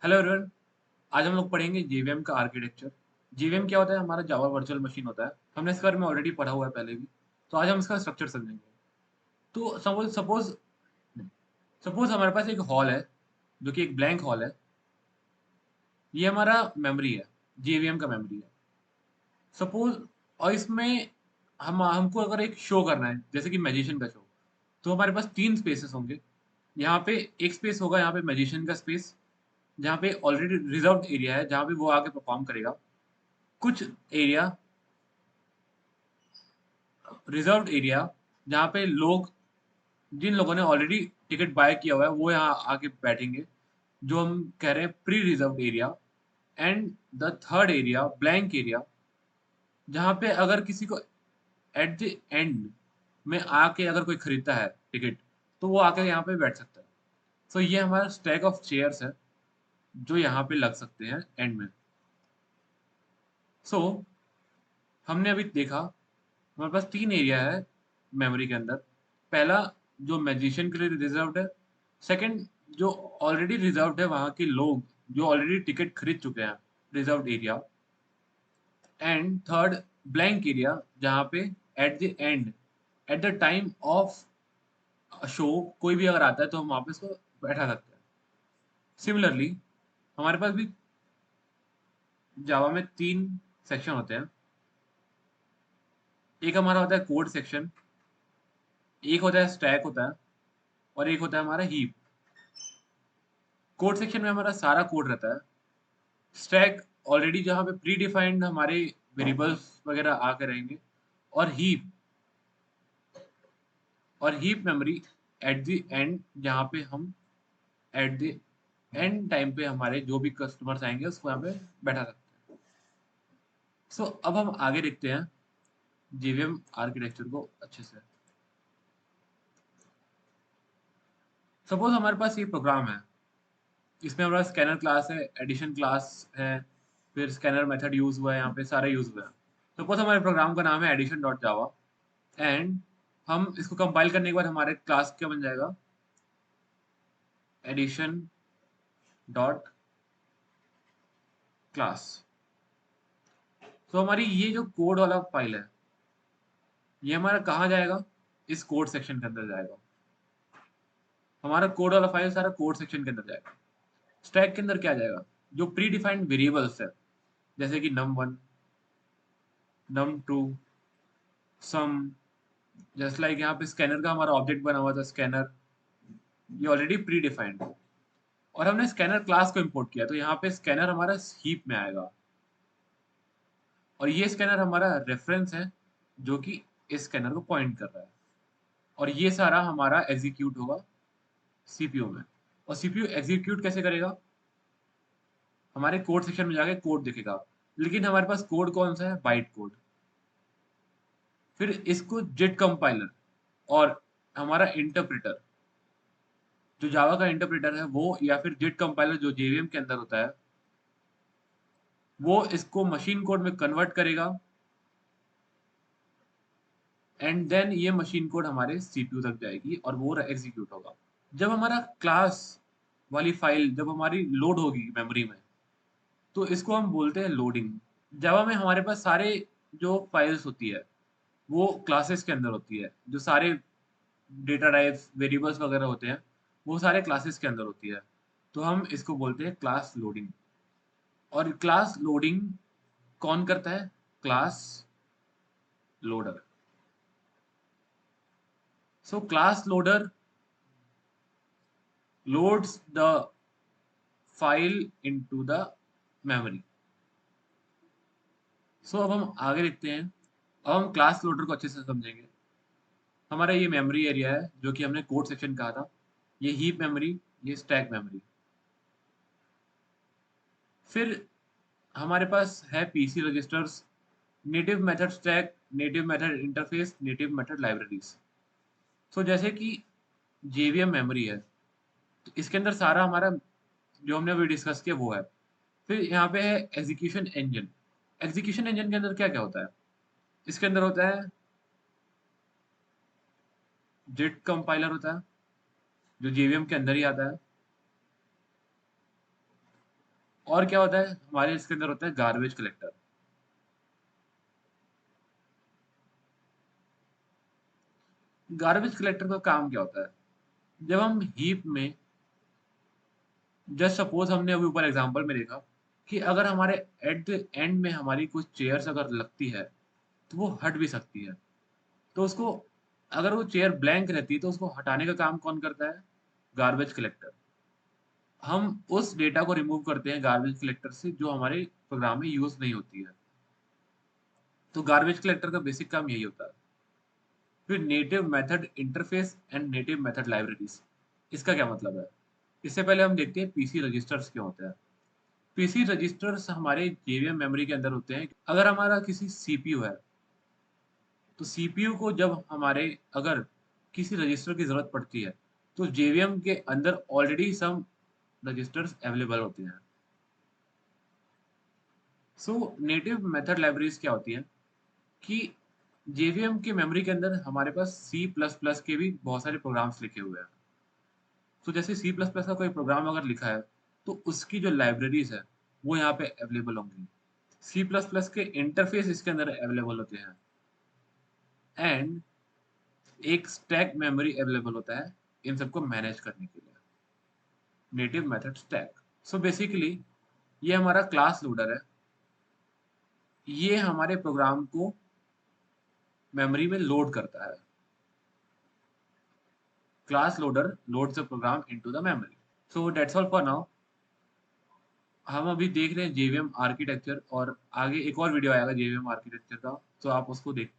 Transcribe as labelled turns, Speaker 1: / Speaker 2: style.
Speaker 1: Hello everyone. आज हम लोग पढ़ेंगे जेवीएम का आर्किटेक्चर। जेवीएम क्या होता है? हमारा जावा वर्चुअल मशीन होता है। हमने इसके बारे में ऑलरेडी पढ़ा हुआ है पहले भी। तो आज हम इसका स्ट्रक्चर समझेंगे। तो सपोज सपोज सपोज हमारे पास एक हॉल है, जो कि एक ब्लैंक हॉल है। ये हमारा मेमोरी है, जेवीएम का मेमोरी है सपोज। और इसमें हमको अगर एक शो करना है, जैसे कि मैजिशियन का शो, तो हमारे पास तीन स्पेसेस होंगे। यहाँ पे एक स्पेस होगा, यहाँ पे मैजिशियन का स्पेस, जहाँ पे ऑलरेडी रिजर्व्ड एरिया है, जहाँ पे वो आके परफॉर्म करेगा। कुछ एरिया रिजर्व्ड एरिया, जहाँ पे लोग, जिन लोगों ने ऑलरेडी टिकट बाय किया हुआ है, वो यहाँ आके बैठेंगे, जो हम कह रहे हैं pre reserved area. And the third area, blank area, जहाँ पे अगर किसी को एट द एंड में आके अगर कोई खरीदता है टिकट, तो वो आके यहाँ पे बैठ सकता है। सो ये हमारा स्टैक ऑफ चेयर्स है, जो यहाँ पे लग सकते हैं एंड में। सो हमने अभी देखा, हमारे पास तीन एरिया है मेमोरी के अंदर। पहला, जो मैजिशियन के लिए रिजर्व्ड है। सेकंड, जो ऑलरेडी रिजर्व्ड है, वहाँ के लोग जो ऑलरेडी टिकट खरीद चुके हैं, reserved area. And third, blank area, जहाँ पे at the end, at the time of show, कोई भी अगर आता है तो हम वहाँ पे उसको बैठा सकते हैं। सिमिलरली हमारे पास भी जावा में तीन सेक्शन होते हैं। एक हमारा होता है कोड सेक्शन, एक होता है स्टैक होता है, और एक होता है हमारा हीप। कोड सेक्शन में हमारा सारा कोड रहता है। स्टैक ऑलरेडी जहाँ पे प्री डिफाइंड हमारे वेरिएबल्स वगैरह आके रहेंगे। और heap memory at the end, जहाँ पे हम एट द एंड टाइम पे हमारे जो भी कस्टमर्स आएंगे उसको यहाँ पे बैठा सकते हैं। सो अब हम आगे देखते हैं जेवीएम आर्किटेक्चर को अच्छे से। सपोज हमारे पास ये प्रोग्राम है, इसमें हमारा स्कैनर क्लास है, एडिशन क्लास है, फिर स्कैनर मेथड यूज हुआ है, यहाँ पे सारा यूज हुआ है। सपोज हमारे प्रोग्राम का नाम है एडिशन डॉट जावा। एंड हम इसको कंपाइल करने के बाद हमारे क्लास क्या बन जाएगा? Addition dot class. तो हमारी ये जो कोड वाला फाइल है, ये हमारा कहाँ जाएगा? इस कोड सेक्शन के अंदर जाएगा। हमारा कोड वाला फाइल सारा कोड सेक्शन के अंदर जाएगा। स्टैक के अंदर क्या जाएगा? जो प्री डिफाइंड वेरिएबल्स है, जैसे कि num1, num2, सम। जस्ट लाइक यहाँ पे स्कैनर का हमारा ऑब्जेक्ट बना हुआ था, स्कैनर, ये ऑलरेडी प्री डिफाइंड है। और हमने स्कैनर क्लास को इंपोर्ट किया, तो यहाँ पे स्कैनर हमारा हीप में आएगा। और ये स्कैनर हमारा रेफरेंस है, जो कि इस स्कैनर को पॉइंट कर रहा है। और ये सारा हमारा एग्जीक्यूट होगा सीपीयू में। और सीपीयू एग्जीक्यूट कैसे करेगा? हमारे कोड सेक्शन में जाके कोड दिखेगा। लेकिन हमारे पास कोड कौन सा है? Byte code. फिर इसको जिट कंपाइलर और हमारा इंटरप्रेटर, जो जावा का इंटरप्रेटर है वो, या फिर जिट कंपाइलर जो जेवीएम के अंदर होता है, वो इसको मशीन कोड में कन्वर्ट करेगा। एंड देन ये मशीन कोड हमारे सीपीयू तक जाएगी और वो एग्जीक्यूट होगा। जब हमारा क्लास वाली फाइल जब हमारी लोड होगी मेमोरी में, तो इसको हम बोलते हैं लोडिंग। जावा में हमारे पास सारे जो फाइल्स होती है, वो क्लासेस के अंदर होती है। जो सारे डेटा टाइप्स, वेरिएबल्स वगैरह होते हैं, वो सारे क्लासेस के अंदर होती है। तो हम इसको बोलते हैं क्लास लोडिंग। और क्लास लोडिंग कौन करता है? Class loader. So class loader loads the file into the memory. सो अब हम आगे देखते हैं। अब हम क्लास लोडर को अच्छे से समझेंगे। हमारा ये मेमोरी एरिया है, जो कि हमने कोड सेक्शन कहा था। ये हीप मेमोरी, ये स्टैक मेमोरी। फिर हमारे पास है PC registers, native method stack, native method interface, native method libraries. So जैसे कि जेवीएम मेमोरी है, तो इसके अंदर सारा हमारा जो हमने अभी डिस्कस किया वो है। फिर यहाँ पे है एग्जीक्यूशन इंजन। एग्जीक्यूशन इंजन के अंदर क्या क्या होता है? इसके अंदर होता है जिट कंपाइलर होता है, जो जेवीएम के अंदर ही आता है। और क्या होता है हमारे इसके अंदर होता है गार्बेज कलेक्टर। गार्बेज कलेक्टर का काम क्या होता है, जब हम हीप में, जस्ट सपोज हमने अभी ऊपर एग्जांपल में देखा कि अगर हमारे एट द एंड में हमारी कुछ चेयर्स अगर लगती है तो वो हट भी सकती है, तो उसको, अगर वो चेयर ब्लैंक रहती है तो उसको हटाने का काम कौन करता है, गार्बेज कलेक्टर। हम उस डेटा को रिमूव करते हैं गार्बेज कलेक्टर से जो हमारे प्रोग्राम में यूज नहीं होती है। तो गार्बेज कलेक्टर का बेसिक काम यही होता है। फिर native method interface and native method libraries, इसका क्या मतलब है? इससे पहले हम देखते हैं पीसी रजिस्टर्स क्या होते हैं। पीसी रजिस्टर्स हमारे जेवीएम मेमोरी के अंदर होते हैं। अगर हमारा किसी सीपीयू है तो सीपीयू को जब हमारे अगर किसी रजिस्टर की जरूरत पड़ती है तो जेवीएम के अंदर ऑलरेडी सम रजिस्टर्स अवेलेबल होते हैं। सो नेटिव मेथड लाइब्रेरीज क्या होती हैं कि जेवीएम के मेमोरी के अंदर हमारे पास सी प्लस प्लस के भी बहुत सारे प्रोग्राम्स लिखे हुए हैं। तो जैसे सी प्लस प्लस का कोई प्रोग्राम अगर लिखा है तो उसकी जो लाइब्रेरीज है वो यहाँ पे अवेलेबल होंगी। सी प्लस प्लस के इंटरफेस इसके अंदर अवेलेबल होते हैं एंड एक स्टैक मेमोरी अवेलेबल होता है इन सबको मैनेज करने के लिए, native method stack. So basically ये हमारा क्लास लोडर है, ये हमारे प्रोग्राम को मेमोरी में लोड करता है। Class loader loads the programme into the memory. So that's all for now. हम अभी देख रहे हैं जेवीएम आर्किटेक्चर, और आगे एक और वीडियो आएगा जेवीएम आर्किटेक्चर का, तो आप उसको देख